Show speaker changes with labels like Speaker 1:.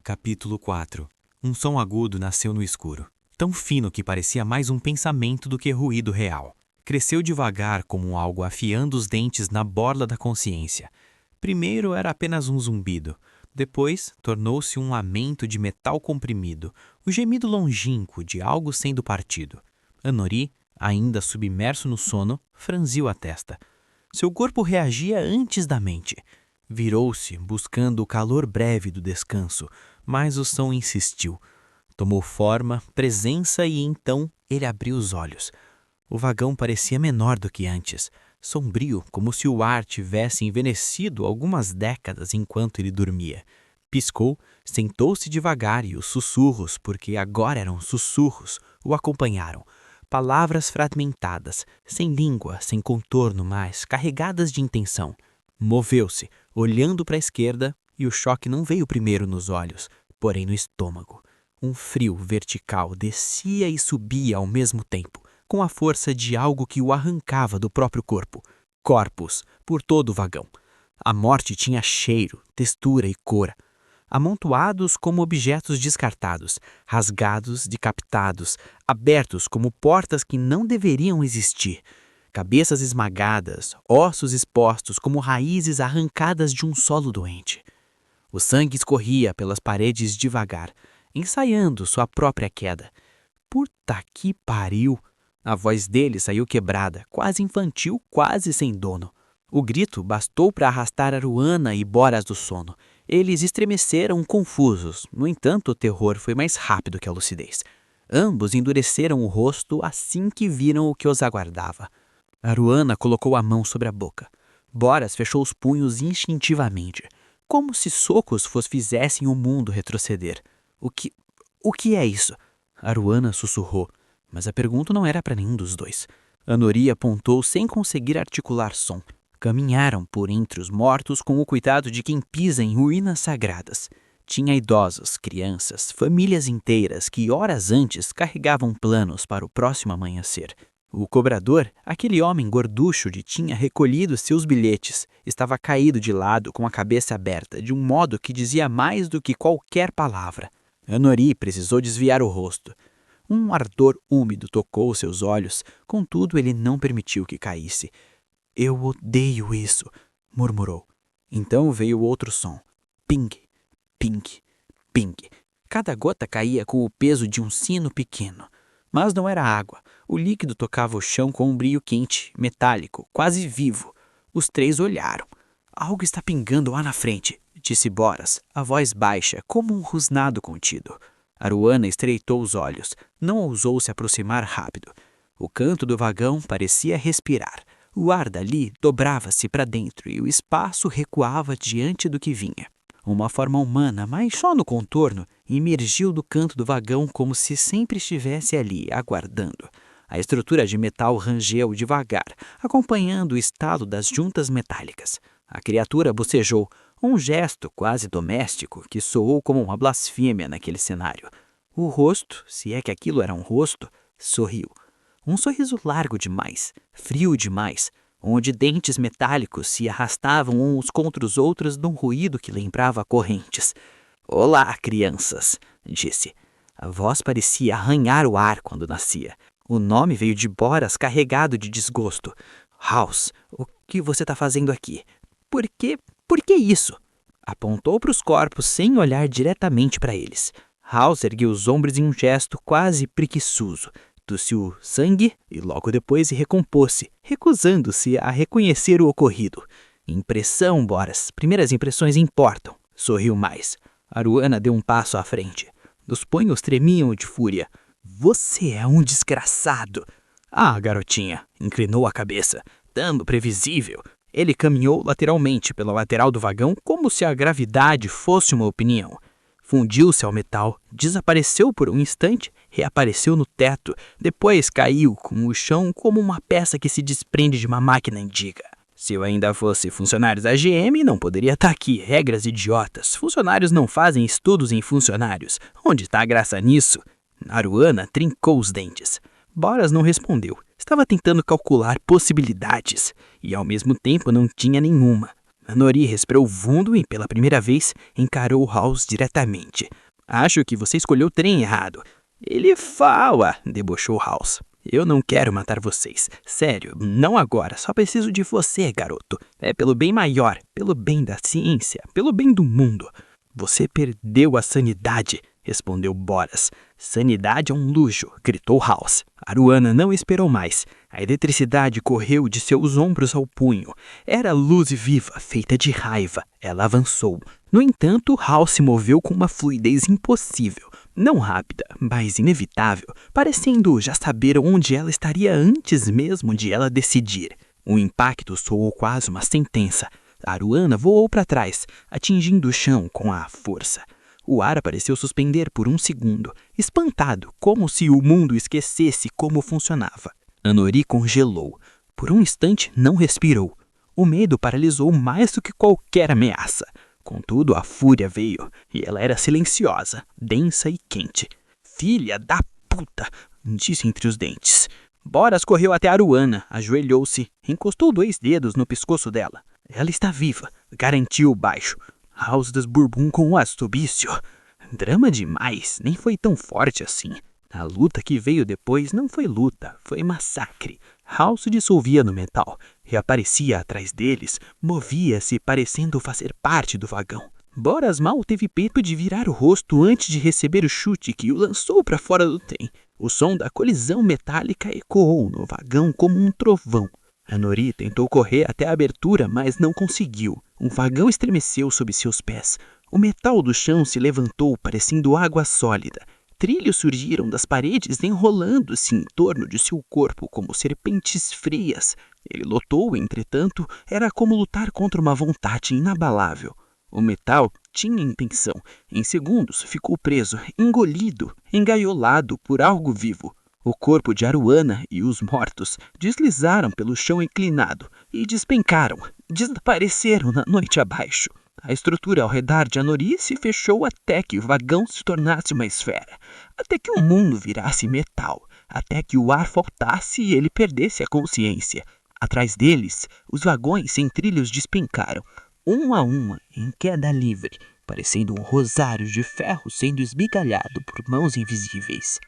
Speaker 1: Capítulo 4. Um som agudo nasceu no escuro, tão fino que parecia mais um pensamento do que ruído real. Cresceu devagar como algo afiando os dentes na borla da consciência. Primeiro era apenas um zumbido, depois tornou-se um lamento de metal comprimido, o gemido longínquo de algo sendo partido. Anori, ainda submerso no sono, franziu a testa. Seu corpo reagia antes da mente. Virou-se, buscando o calor breve do descanso, mas o som insistiu. Tomou forma, presença e então ele abriu os olhos. O vagão parecia menor do que antes, sombrio, como se o ar tivesse envelhecido algumas décadas enquanto ele dormia. Piscou, sentou-se devagar e os sussurros, porque agora eram sussurros, o acompanharam. Palavras fragmentadas, sem língua, sem contorno, mas carregadas de intenção. Moveu-se, olhando para a esquerda, e o choque não veio primeiro nos olhos, porém no estômago. Um frio vertical descia e subia ao mesmo tempo, com a força de algo que o arrancava do próprio corpo. Corpos, por todo o vagão. A morte tinha cheiro, textura e cor. Amontoados como objetos descartados, rasgados, decapitados, abertos como portas que não deveriam existir. Cabeças esmagadas, ossos expostos como raízes arrancadas de um solo doente. O sangue escorria pelas paredes devagar, ensaiando sua própria queda. Puta que pariu! A voz dele saiu quebrada, quase infantil, quase sem dono. O grito bastou para arrastar Aruana e Boras do sono. Eles estremeceram confusos, no entanto o terror foi mais rápido que a lucidez. Ambos endureceram o rosto assim que viram o que os aguardava. Aruana colocou a mão sobre a boca. Boras fechou os punhos instintivamente, como se socos fizessem o mundo retroceder. O que é isso? Aruana sussurrou, mas a pergunta não era para nenhum dos dois. Anori apontou sem conseguir articular som. Caminharam por entre os mortos com o cuidado de quem pisa em ruínas sagradas. Tinha idosos, crianças, famílias inteiras que horas antes carregavam planos para o próximo amanhecer. O cobrador, aquele homem gorducho de tinha recolhido seus bilhetes, estava caído de lado com a cabeça aberta, de um modo que dizia mais do que qualquer palavra. Anori precisou desviar o rosto. Um ardor úmido tocou seus olhos, contudo ele não permitiu que caísse. "Eu odeio isso", murmurou. Então veio outro som. Ping, ping, ping. Cada gota caía com o peso de um sino pequeno. Mas não era água. O líquido tocava o chão com um brilho quente, metálico, quase vivo. Os três olharam. "Algo está pingando lá na frente", disse Boras, a voz baixa, como um rosnado contido. Aruana estreitou os olhos. Não ousou se aproximar rápido. O canto do vagão parecia respirar. O ar dali dobrava-se para dentro e o espaço recuava diante do que vinha. Uma forma humana, mas só no contorno, emergiu do canto do vagão como se sempre estivesse ali, aguardando. A estrutura de metal rangeu devagar, acompanhando o estalo das juntas metálicas. A criatura bocejou, um gesto quase doméstico que soou como uma blasfêmia naquele cenário. O rosto, se é que aquilo era um rosto, sorriu. Um sorriso largo demais, frio demais, onde dentes metálicos se arrastavam uns contra os outros num ruído que lembrava correntes. "Olá, crianças", disse. A voz parecia arranhar o ar quando nascia. O nome veio de Boras carregado de desgosto. "House, o que você está fazendo aqui? Por que isso?" Apontou para os corpos sem olhar diretamente para eles. House ergueu os ombros em um gesto quase preguiçoso. Tossiu sangue e logo depois recompôs-se, recusando-se a reconhecer o ocorrido. "Impressão, Boras. Primeiras impressões importam", sorriu mais. Aruana deu um passo à frente. Os punhos tremiam de fúria. "Você é um desgraçado." "Ah, garotinha", inclinou a cabeça. "Tão previsível." Ele caminhou lateralmente pela lateral do vagão como se a gravidade fosse uma opinião. Fundiu-se ao metal, desapareceu por um instante, reapareceu no teto, depois caiu com o chão como uma peça que se desprende de uma máquina antiga. "Se eu ainda fosse funcionário da GM, não poderia estar aqui. Regras idiotas. Funcionários não fazem estudos em funcionários. Onde está a graça nisso?" Aruana trincou os dentes. Boras não respondeu. Estava tentando calcular possibilidades e ao mesmo tempo não tinha nenhuma.
Speaker 2: Nori respirou fundo e, pela primeira vez, encarou House diretamente. Acho que você escolheu o trem errado. Ele fala, debochou House. Eu não quero matar vocês. Sério, não agora. Só preciso de você, garoto. É pelo bem maior, pelo bem da ciência, pelo bem do mundo. Você perdeu a sanidade, respondeu Boras. Sanidade é um luxo, gritou House. Aruana não esperou mais. A eletricidade correu de seus ombros ao punho. Era luz viva, feita de raiva. Ela avançou. No entanto, House se moveu com uma fluidez impossível. Não rápida, mas inevitável, parecendo já saber onde ela estaria antes mesmo de ela decidir. O impacto soou quase uma sentença. Aruana voou para trás, atingindo o chão com a força. O ar pareceu suspender por um segundo, espantado, como se o mundo esquecesse como funcionava. Nori congelou. Por um instante, não respirou. O medo paralisou mais do que qualquer ameaça. Contudo, a fúria veio, e ela era silenciosa, densa e quente. Filha da puta! Disse entre os dentes. Boras correu até Aruana, ajoelhou-se, encostou 2 dedos no pescoço dela. Ela está viva, garantiu baixo. House desburbum com o astubício. Drama demais, nem foi tão forte assim. A luta que veio depois não foi luta, foi massacre. House se dissolvia no metal, reaparecia atrás deles, movia-se parecendo fazer parte do vagão. Boras mal teve peito de virar o rosto antes de receber o chute que o lançou para fora do trem. O som da colisão metálica ecoou no vagão como um trovão. Nori tentou correr até a abertura, mas não conseguiu. Um vagão estremeceu sob seus pés. O metal do chão se levantou, parecendo água sólida. Trilhos surgiram das paredes, enrolando-se em torno de seu corpo como serpentes frias. Ele lutou, entretanto, era como lutar contra uma vontade inabalável. O metal tinha intenção. Em segundos, ficou preso, engolido, engaiolado por algo vivo. O corpo de Aruana e os mortos deslizaram pelo chão inclinado e despencaram, desapareceram na noite abaixo. A estrutura ao redor de Nori se fechou até que o vagão se tornasse uma esfera, até que o mundo virasse metal, até que o ar faltasse e ele perdesse a consciência. Atrás deles, os vagões sem trilhos despencaram, um a uma, em queda livre, parecendo um rosário de ferro sendo esmigalhado por mãos invisíveis.